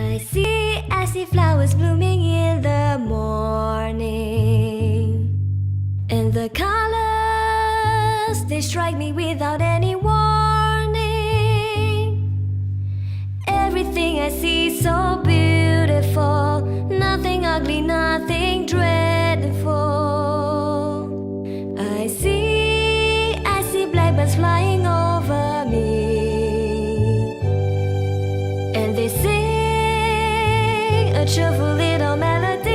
I see flowers blooming in the morning, and the colors, they strike me without any warning. Everything I see is so beautiful, nothing ugly, nothing dreadful. I see blackbirds flying over me, and they sing a cheerful little melody.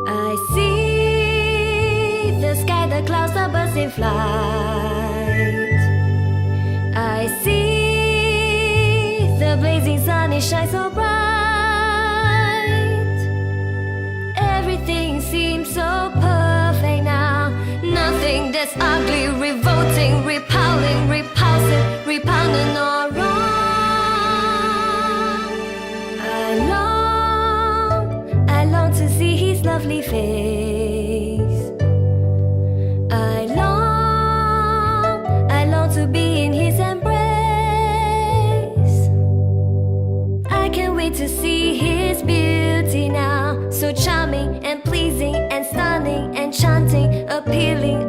I see the sky, the clouds, the birds in flight. I see the blazing sun, it shines so bright. Everything seems so perfect now, nothing that's ugly, revolting, repelling, repulsive, repugnant or wrong. I long to see his lovely face. I long to be in his embrace. I can't wait to see his beauty now, so charming and pleasing and stunning, enchanting, appealing,